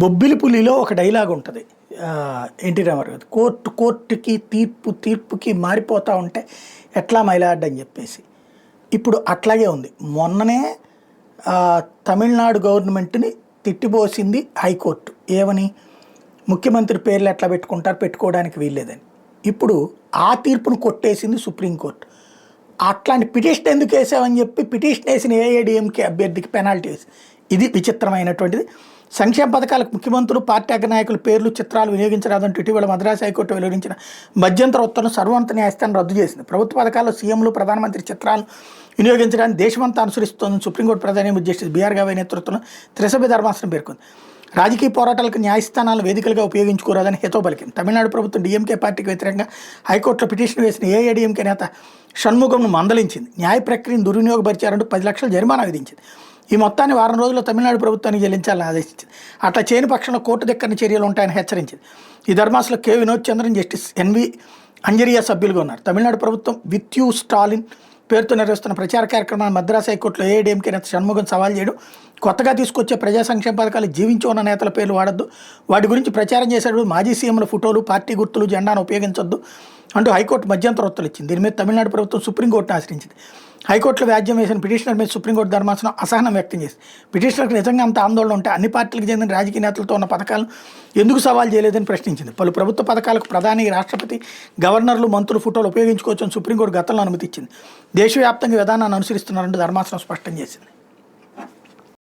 బొబ్బిలిపులిలో ఒక డైలాగ్ ఉంటుంది. ఎన్టీ రామారావు గారిది. కోర్టుకి తీర్పుకి మారిపోతూ ఉంటే ఎట్లా మైలాడ్డని చెప్పేసి. ఇప్పుడు అట్లాగే ఉంది. మొన్ననే తమిళనాడు గవర్నమెంట్ని తిట్టిపోసింది హైకోర్టు. ఏమని? ముఖ్యమంత్రి పేర్లు ఎట్లా పెట్టుకోవడానికి వీల్లేదని. ఇప్పుడు ఆ తీర్పును కొట్టేసింది సుప్రీంకోర్టు. అట్లాంటి పిటిషన్ ఎందుకు వేసామని చెప్పి పిటిషన్ వేసిన ఏఐడిఎంకే అభ్యర్థికి పెనాల్టీ వేసి, ఇది విచిత్రమైనటువంటిది. సంక్షేమ పథకాలకు ముఖ్యమంత్రులు, పార్టీ అగ్రనాయకుల పేర్లు, చిత్రాలు వినియోగించరాదంటూ ఇటీవల మద్రాసు హైకోర్టు వెలువరించిన మధ్యంతర ఉత్తర్వులను సర్వోన్నత న్యాయస్థానం రద్దు చేసింది. ప్రభుత్వ పథకాల్లో సీఎంలు, ప్రధానమంత్రి చిత్రాలను వినియోగించడానికి దేశమంతా అనుసరిస్తోందని సుప్రీంకోర్టు ప్రధాన జస్టిస్ బీఆర్ గవాయ్ నేతృత్వంలో త్రిసభ్య ధర్మాసనం పేర్కొంది. రాజకీయ పోరాటాలకు న్యాయస్థానాలను వేదికలుగా ఉపయోగించుకోరాదని హితవు పలికింది. తమిళనాడు ప్రభుత్వం డీఎంకే పార్టీకి వ్యతిరేకంగా హైకోర్టులో పిటిషన్ వేసిన ఏఐడిఎంకే నేత షణ్ముగంను మందలించింది. న్యాయ ప్రక్రియను దుర్వినియోగపరిచారంటూ 10 లక్షల జరిమానా విధించింది. ఈ మొత్తాన్ని వారం రోజుల్లో తమిళనాడు ప్రభుత్వానికి చెల్లించాలని ఆదేశించింది. అట్లా చేయని పక్షంలో కోర్టు దగ్గరని చర్యలు ఉంటాయని హెచ్చరించింది. ఈ ధర్మాసనంలో K Vinod Chandran, justice NV Anjaria సభ్యులుగా ఉన్నారు. తమిళనాడు ప్రభుత్వం విత్ యూ స్టాలిన్ పేరుతో నిర్వహిస్తున్న ప్రచార కార్యక్రమాన్ని మద్రాసు హైకోర్టులో ఏఐడిఎంకే నేత షణ్ముగం సవాల్ చేయడం, కొత్తగా తీసుకొచ్చే ప్రజా సంక్షేమ పథకాలు జీవించి ఉన్న నేతల పేర్లు వాడొద్దు, వాటి గురించి ప్రచారం చేసేటప్పుడు మాజీ సీఎంల ఫోటోలు, పార్టీ గుర్తులు, జెండాను ఉపయోగించొద్దు అంటూ హైకోర్టు మధ్యంతర ఉత్తర్వులు ఇచ్చింది. దీని మీద తమిళనాడు ప్రభుత్వం సుప్రీంకోర్టును ఆశ్రయించింది. హైకోర్టులో వ్యాజ్యం వేసిన పిటిషనర్ మీద సుప్రీంకోర్టు ధర్మాసనం అసహనం వ్యక్తం చేసింది. పిటిషనర్కి నిజంగా అంత ఆందోళన ఉంటే అన్ని పార్టీలకు చెందిన రాజకీయ నేతలతో ఉన్న పథకాలను ఎందుకు సవాల్ చేయలేదని ప్రశ్నించింది. పలు ప్రభుత్వ పథకాలకు ప్రధాని, రాష్ట్రపతి, గవర్నర్లు, మంత్రులు ఫోటోలు ఉపయోగించుకోవచ్చని సుప్రీంకోర్టు గతంలో అనుమతి ఇచ్చింది. దేశవ్యాప్తంగా విధానాన్ని అనుసరిస్తున్నారంటూ ధర్మాసనం స్పష్టం చేసింది.